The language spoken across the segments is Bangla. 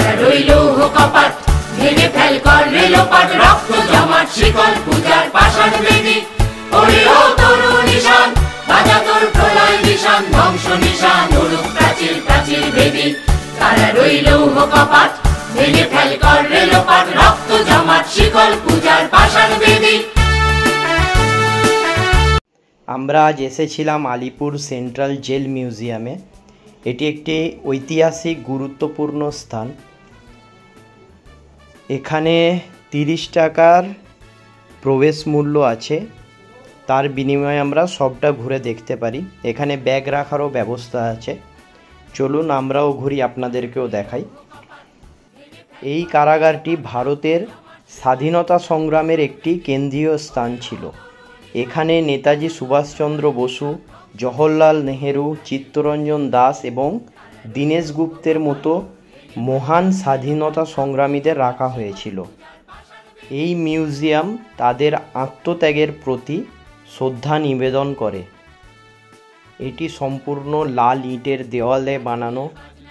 তারা রইল কপাট, ভেঙে ফেল কর রেলোপাট, রক্ত জমাট শিকল পূজার পাষাণ বেদী। ওরে ও তরু নিশান, বাজা তোর প্রলয় নিশান, ধ্বংস নিশান উড়ুক প্রাচীর প্রাচীর ভেদী। তারা রইল কপাট, ভেঙে ফেল কর রেলোপাট, রক্ত জমাট শিকল পূজার পাষাণ বেদী। আমরা আজ এসেছিলাম আলিপুর সেন্ট্রাল জেল মিউজিয়ামে। এটি একটি ঐতিহাসিক গুরুত্বপূর্ণ স্থান। এখানে 30 টাকার প্রবেশ মূল্য আছে, তার বিনিময়ে আমরা সবটা ঘুরে দেখতে পারি। এখানে ব্যাগ রাখারও ব্যবস্থা আছে। চলুন আমরাও ঘুরি, আপনাদেরকেও দেখাই। এই কারাগারটি ভারতের স্বাধীনতা সংগ্রামের একটি কেন্দ্রীয় স্থান ছিল। এখানে নেতাজি সুভাষচন্দ্র বসু, জওহরলাল নেহেরু, চিত্তরঞ্জন দাস এবং দীনেশ গুপ্তের মতো মহান স্বাধীনতা সংগ্রামীদের রাখা হয়েছিল। এই মিউজিয়াম তাদের আত্মত্যাগের প্রতি শ্রদ্ধা নিবেদন করে। এটি সম্পূর্ণ লাল ইটের দেওয়ালে বানানো।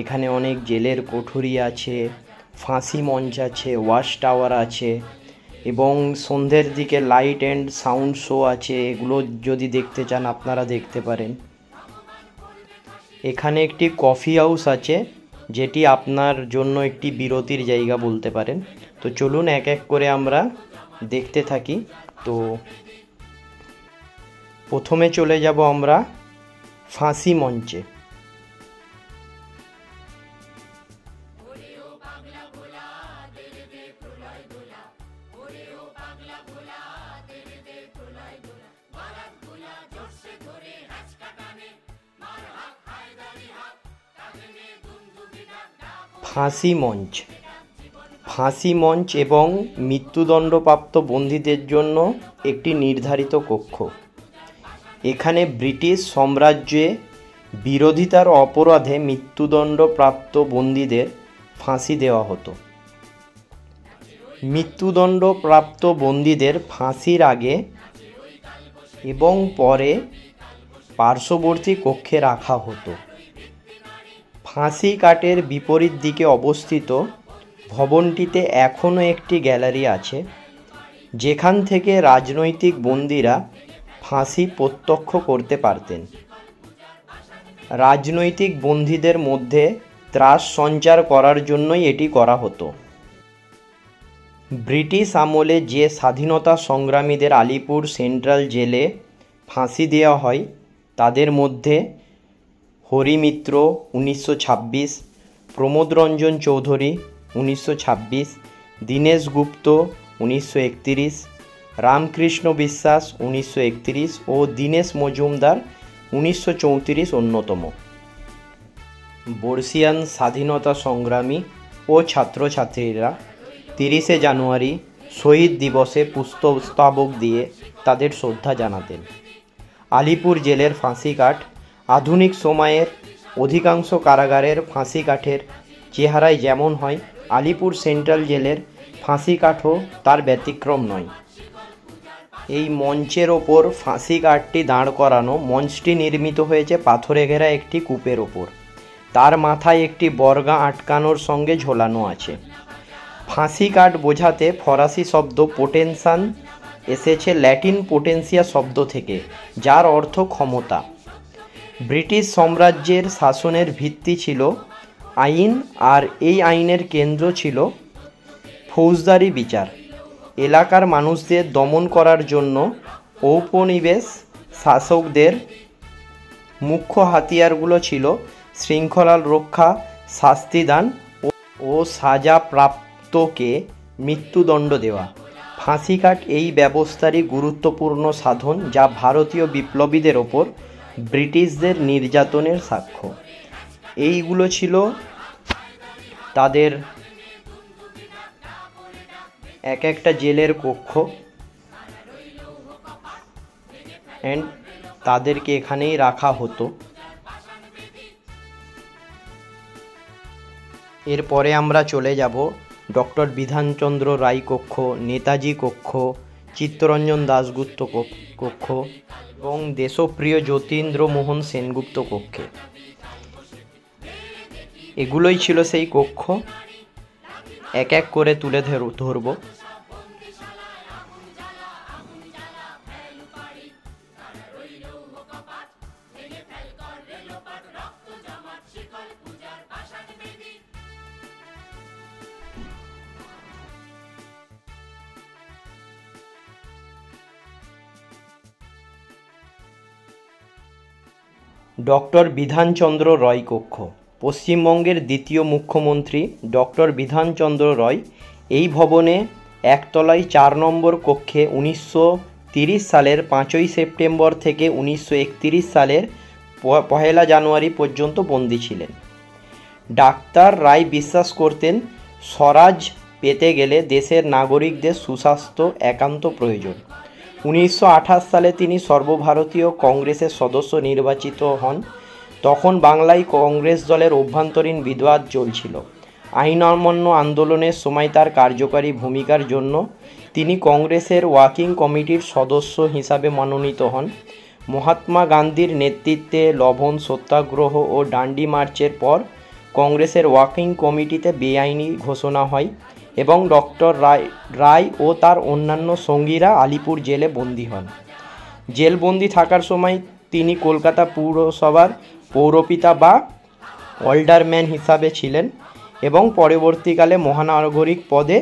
এখানে অনেক জেলের কোঠরি আছে, ফাঁসি মঞ্চ আছে, ওয়াচ টাওয়ার আছে এবং সন্ধ্যের দিকে লাইট অ্যান্ড সাউন্ড শো আছে। এগুলো যদি দেখতে চান আপনারা দেখতে পারেন। এখানে একটি কফি হাউস আছে, যেটি আপনার জন্য একটি বিরতির জায়গা বলতে পারেন। তো চলুন এক এক করে আমরা দেখতে থাকি। তো প্রথমে চলে যাব আমরা ফাঁসি মঞ্চে। ফাঁসি মঞ্চ, ফাঁসি মঞ্চ এবং মৃত্যুদণ্ডপ্রাপ্ত বন্দীদের জন্য একটি নির্ধারিত কক্ষ। এখানে ব্রিটিশ সাম্রাজ্যে বিরোধিতার অপরাধে মৃত্যুদণ্ডপ্রাপ্ত বন্দীদের ফাঁসি দেওয়া হতো। মৃত্যুদণ্ডপ্রাপ্ত বন্দীদের ফাঁসির আগে এবং পরে পার্শ্ববর্তী কক্ষে রাখা হতো। ফাঁসি কাঠের বিপরীত দিকে অবস্থিত ভবনটিতে এখনও একটি গ্যালারি আছে, যেখান থেকে রাজনৈতিক বন্দীরা ফাঁসি প্রত্যক্ষ করতে পারতেন। রাজনৈতিক বন্দীদের মধ্যে ত্রাস সঞ্চার করার জন্যই এটি করা হতো। ব্রিটিশ আমলে যে স্বাধীনতা সংগ্রামীদের আলিপুর সেন্ট্রাল জেলে ফাঁসি দেওয়া হয় তাদের মধ্যে হরি মিত্র 1926, প্রমোদ রঞ্জন চৌধুরী 1926, দীনেশ গুপ্ত 1931, রামকৃষ্ণ বিশ্বাস 1931 ও দীনেশ মজুমদার 1934 অন্যতম। বর্ষিয়ান স্বাধীনতা সংগ্রামী ও ছাত্রছাত্রীরা 30শে জানুয়ারি শহীদ দিবসে পুষ্পস্তবক দিয়ে তাদের শ্রদ্ধা জানাতেন। আলিপুর জেলের ফাঁসি কাঠ আধুনিক সময়ের অধিকাংশ কারাগারের ফাঁসি কাঠের চেহারায় যেমন হয়, আলিপুর সেন্ট্রাল জেলের ফাঁসি কাঠও তার ব্যতিক্রম নয়। এই মঞ্চের ওপর ফাঁসি কাঠটি দাঁড় করানো। মঞ্চটি নির্মিত হয়েছে পাথরে ঘেরা একটি কূপের ওপর। তার মাথায় একটি বর্গা আটকানোর সঙ্গে ঝোলানো আছে। ফাঁসি কাঠ বোঝাতে ফরাসি শব্দ পোটেনশান এসেছে ল্যাটিন পোটেন্সিয়া শব্দ থেকে, যার অর্থ ক্ষমতা। ব্রিটিশ সাম্রাজ্যের শাসনের ভিত্তি ছিল আইন, আর এই আইনের কেন্দ্র ছিল ফৌজদারি বিচার। এলাকার মানুষদের দমন করার জন্য ঔপনিবেশ শাসকদের মুখ্য হাতিয়ারগুলো ছিল শৃঙ্খলার রক্ষা, শাস্তিদান ও সাজাপ্রাপ্তকে মৃত্যুদণ্ড দেওয়া। ফাঁসি কাঠ এই ব্যবস্থারই গুরুত্বপূর্ণ সাধন, যা ভারতীয় বিপ্লবীদের ওপর ব্রিটিশদের নির্যাতনের সাক্ষ্য। এইগুলো ছিল তাদের এক একটা জেলের কক্ষ, অ্যান্ড তাদেরকে এখানেই রাখা হতো। এরপরে আমরা চলে যাব ডক্টর বিধানচন্দ্র রায় কক্ষ, নেতাজি কক্ষ, চিত্তরঞ্জন দাশগুপ্ত কক্ষ এবং দেশপ্রিয় যতীন্দ্রমোহন সেনগুপ্ত কক্ষে। এগুলোই ছিল সেই কক্ষ। এক এক করে তুলে ধরব। ডক্টর বিধানচন্দ্র রয় কক্ষ। পশ্চিমবঙ্গের দ্বিতীয় মুখ্যমন্ত্রী ডক্টর বিধানচন্দ্র রয় এই ভবনে একতলায় 4 নম্বর কক্ষে 1930 সালের 5ই সেপ্টেম্বর থেকে 1931 সালের 1 জানুয়ারি পর্যন্ত বন্দী ছিলেন। ডাক্তার রায় বিশ্বাস করতেন স্বরাজ পেতে গেলে দেশের নাগরিকদের সুস্বাস্থ্য একান্ত প্রয়োজন। 1928 সালে তিনি সর্বভারতীয় কংগ্রেসের সদস্য নির্বাচিত হন। তখন বাংলায় কংগ্রেস দলের অভ্যন্তরীণ বিবাদ চলছিল। আইন অমান্য আন্দোলনের সময় তার কার্যকারী ভূমিকার জন্য তিনি কংগ্রেসের ওয়ার্কিং কমিটির সদস্য হিসাবে মনোনীত হন। মহাত্মা গান্ধীর নেতৃত্বে লবণ সত্যাগ্রহ ও ডান্ডি মার্চের পর কংগ্রেসের ওয়ার্কিং কমিটিতে বেআইনি ঘোষণা হয় এবং ডক্টর রায় ও তার অন্যান্য সঙ্গীরা আলিপুর জেলে বন্দী হন। জেলবন্দি থাকার সময় তিনি কলকাতা পুরসভার পৌরপিতা বা অলডারম্যান হিসাবে ছিলেন এবং পরবর্তীকালে মহানাগরিক পদে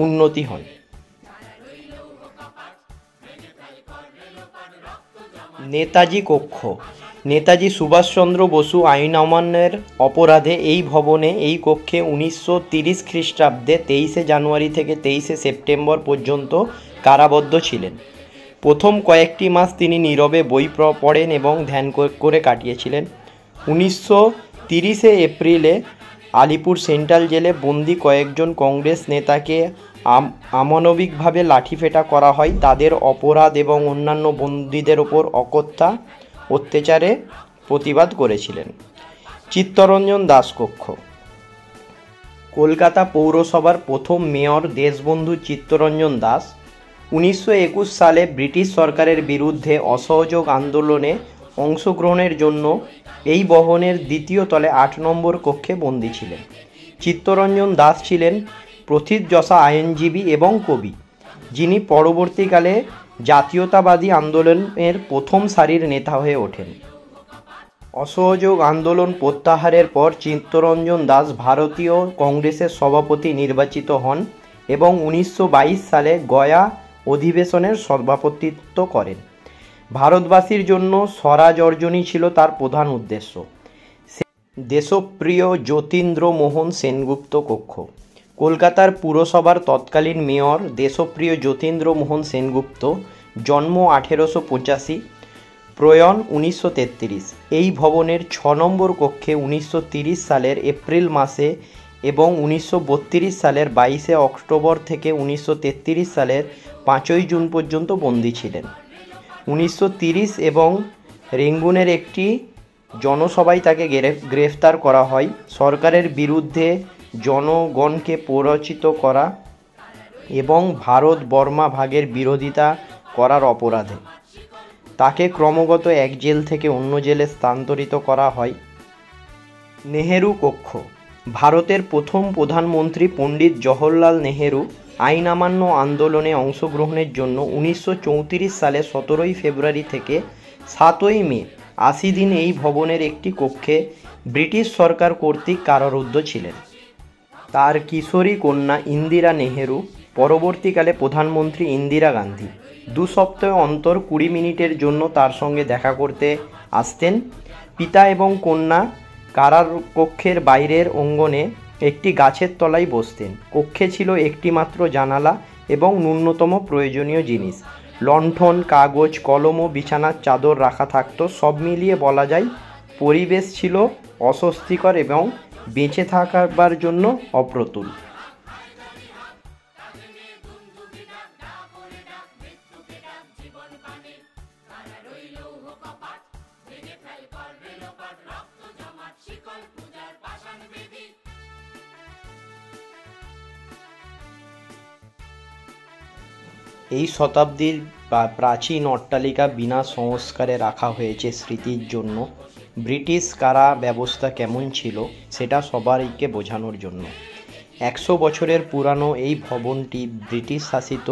উন্নতি হন। নেতাজি কক্ষ। নেতাজি সুভাষচন্দ্র বসু আইন অমান্যের অপরাধে এই ভবনে এই কক্ষে 1930 খ্রিস্টাব্দে 23 জানুয়ারি থেকে 23 সেপ্টেম্বর পর্যন্ত কারাবদ্ধ ছিলেন। প্রথম কয়েকটি মাস তিনি নীরবে বই পড়েন এবং ধ্যান করে কাটিয়েছিলেন। 1930 এপ্রিলে আলিপুর সেন্ট্রাল জেলে বন্দি কয়েকজন কংগ্রেস নেতাকে অমানবিকভাবে লাঠিপেটা করা হয়। তাদের অপরাধ এবং অন্যান্য বন্দীদের ওপর অকথ্য অত্যাচারে প্রতিবাদ করেছিলেন। চিত্তরঞ্জন দাস কক্ষ। কলকাতা পৌরসভার প্রথম মেয়র দেশবন্ধু চিত্তরঞ্জন দাস 1921 সালে ব্রিটিশ সরকারের বিরুদ্ধে অসহযোগ আন্দোলনে অংশগ্রহণের জন্য এই ভবনের দ্বিতীয় তলে 8 নম্বর কক্ষে বন্দী ছিলেন। চিত্তরঞ্জন দাস ছিলেন প্রথিতযশা আইনজীবী এবং কবি, যিনি পরবর্তীকালে জাতীয়তাবাদী আন্দোলনের প্রথম সারির নেতা হয়ে ওঠেন। অসহযোগ আন্দোলন প্রত্যাহারের পর চিত্তরঞ্জন দাস ভারতীয় কংগ্রেসের সভাপতি নির্বাচিত হন এবং 1922 সালে গয়া অধিবেশনের সভাপতিত্ব করেন। ভারতবাসীর জন্য স্বরাজ অর্জনই ছিল তার প্রধান উদ্দেশ্য। দেশপ্রিয় যতীন্দ্র মোহন সেনগুপ্ত কক্ষ। কলকাতার পুরসভার তৎকালীন মেয়র দেশপ্রিয় যতীন্দ্র মোহন সেনগুপ্ত, জন্ম 1885, প্রয়াণ 1933। এই ভবনের 6 নম্বর কক্ষে 1930 সালের এপ্রিল মাসে এবং 1932 সালের 22 অক্টোবর থেকে 1933 সালের 5 জুন পর্যন্ত বন্দী ছিলেন। 1930 এবং রেঙ্গুনের একটি জনসভায় তাকে গ্রেফতার করা হয় সরকারের বিরুদ্ধে জনগণকে প্ররোচিত করা এবং ভারত বর্মা ভাগের বিরোধিতা করার অপরাধে। তাকে ক্রমাগত এক জেল থেকে অন্য জেলে স্থানান্তরিত করা হয়। নেহেরু কক্ষ। ভারতের প্রথম প্রধানমন্ত্রী পণ্ডিত জওহরলাল নেহেরু আইন অমান্য আন্দোলনে অংশগ্রহণের জন্য 1934 সালে 17 ফেব্রুয়ারি থেকে 7 মে 80 দিন এই ভবনের একটি কক্ষে ব্রিটিশ সরকার কর্তৃক কারারুদ্ধ ছিলেন। তার কিশোরী কন্যা ইন্দিরা নেহেরু পরবর্তীকালে প্রধানমন্ত্রী ইন্দিরা গান্ধী 2 সপ্তাহ অন্তর 20 মিনিটের জন্য তার সঙ্গে দেখা করতে আসতেন। পিতা এবং কন্যা কারার কক্ষের বাইরের অঙ্গনে একটি গাছের তলায় বসতেন। কক্ষে ছিল একটি মাত্র জানালা এবং ন্যূনতম প্রয়োজনীয় জিনিস, লণ্ঠন, কাগজ, কলম ও বিছানার চাদর রাখা থাকত। সব মিলিয়ে বলা যায় পরিবেশ ছিল অস্বস্তিকর এবং বেঁচে থাকার জন্য অপ্রতুল। এই শতাব্দীর প্রাচীন অট্টালিকা বিনা সংস্কারে রাখা হয়েছে স্মৃতির জন্য। ব্রিটিশ কারা ব্যবস্থা কেমন ছিল সেটা সবাইকে বোঝানোর জন্য। 100 বছরের পুরানো এই ভবনটি ব্রিটিশ শাসিত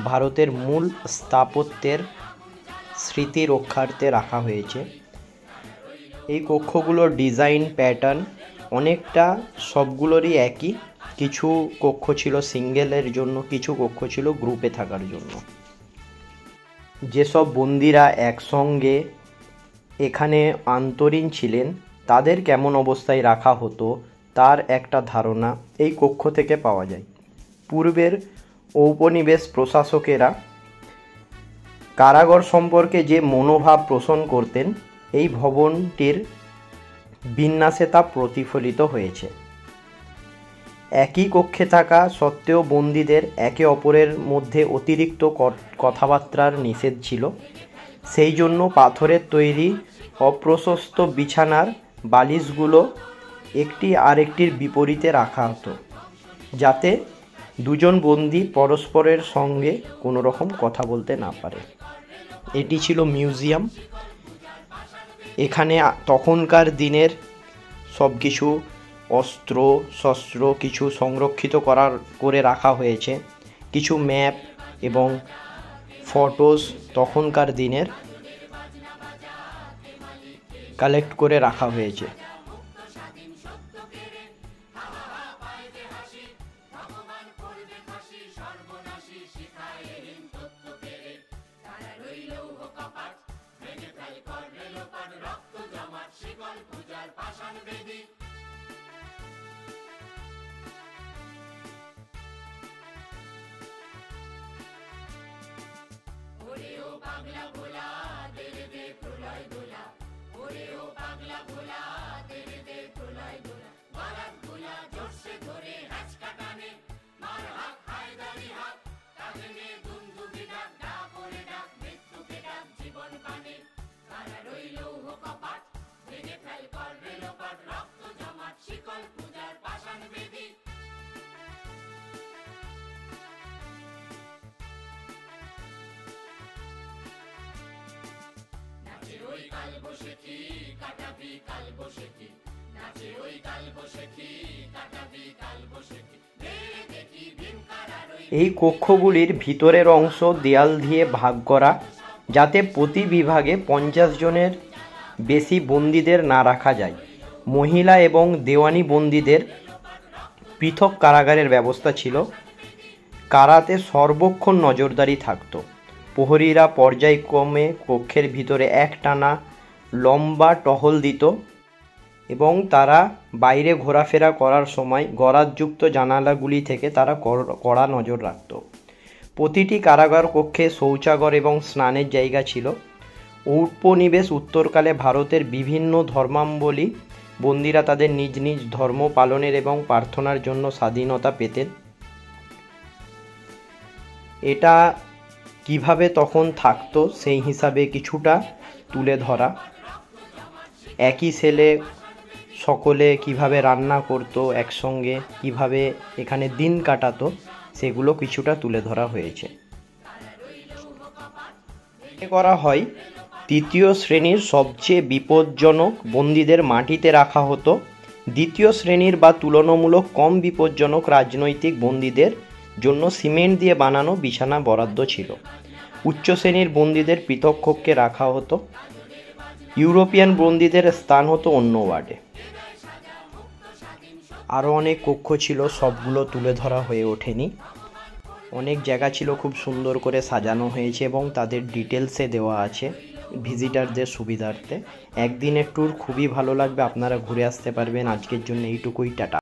ভারতের মূল স্থাপত্যের স্মৃতি রক্ষার্থে রাখা হয়েছে। এই কক্ষগুলোর ডিজাইন প্যাটার্ন অনেকটা সবগুলোরই একই। কিছু কক্ষ ছিল সিঙ্গেলের জন্য, কিছু কক্ষ ছিল গ্রুপে থাকার জন্য। যেসব বন্দিরা একসঙ্গে এখানে অন্তরীণ ছিলেন তাদের কেমন অবস্থায় রাখা হতো তার একটা ধারণা এই কক্ষ থেকে পাওয়া যায়। পূর্বের ঔপনিবেশ প্রশাসকেরা কারাগার সম্পর্কে যে মনোভাব পোষণ করতেন এই ভবনটির বিন্যাসে তা প্রতিফলিত হয়েছে। একই কক্ষে থাকা সত্ত্বেও বন্দীদের একে অপরের মধ্যে অতিরিক্ত কথাবার্তার নিষেধ ছিল। সেই জন্য পাথরের তৈরি অপ্রশস্ত বিছানার বালিশগুলো একটি আরেকটির বিপরীতে রাখা হতো, যাতে দুজন বন্দী পরস্পরের সঙ্গে কোনো রকম কথা বলতে না পারে। এটি ছিল মিউজিয়াম। এখানে তখনকার দিনের সব কিছু অস্ত্র শস্ত্র কিছু সংরক্ষিত করে রাখা হয়েছে। কিছু ম্যাপ এবং ফটোস তখনকার দিনের কালেক্ট করে রাখা হয়েছে। এই কক্ষগুলির ভিতরের অংশ দেয়াল দিয়ে ভাগ করা, যাতে প্রতি বিভাগে 50 জনের বেশি বন্দীদের না রাখা যায়। মহিলা এবং দেওয়ানি বন্দীদের পৃথক কারাগারের ব্যবস্থা ছিল। কারাতে সর্বক্ষণ নজরদারি থাকত। প্রহরীরা পর্যায়ক্রমে কক্ষের ভিতরে একটানা লম্বা টহল দিত এবং তারা বাইরে ঘোরাফেরা করার সময় গরাদযুক্ত জানালাগুলি থেকে তারা কড়া নজর রাখত। প্রতিটি কারাগার কক্ষে শৌচাগার এবং স্নানের জায়গা ছিল। ঔপনিবেশ উত্তরকালে ভারতের বিভিন্ন ধর্মাবলম্বী বন্দীরা তাদের নিজ নিজ ধর্ম পালনের এবং প্রার্থনার জন্য স্বাধীনতা পেতেন। এটা কিভাবে তখন থাকতো সেই হিসাবে কিছুটা তুলে ধরা। একই সেলে সকলে কিভাবে রান্না করতো একসঙ্গে, কিভাবে এখানে দিন কাটাতো, সেগুলো কিছুটা তুলে ধরা হয়েছে। করা হয় তৃতীয় শ্রেণীর সবচেয়ে বিপজ্জনক বন্দীদের মাটিতে রাখা হতো। দ্বিতীয় শ্রেণীর বা তুলনামূলক কম বিপজ্জনক রাজনৈতিক বন্দীদের জন্য সিমেন্ট দিয়ে বানানো বিছানা বরাদ্দ ছিল। উচ্চ শ্রেণীর বন্দীদের পৃথক কক্ষে রাখা হতো। ইউরোপিয়ান বন্দীদের স্থান হতো অন্য ওয়ার্ডে। আরও অনেক কক্ষ ছিল, সবগুলো তুলে ধরা হয়ে ওঠেনি। অনেক জায়গা ছিল খুব সুন্দর করে সাজানো হয়েছে এবং তাদের ডিটেলসে দেওয়া আছে ভিজিটারদের সুবিধার্থে। একদিনের ট্যুর খুবই ভালো লাগবে, আপনারা ঘুরে আসতে পারবেন। আজকের জন্য এইটুকুই, টাটা।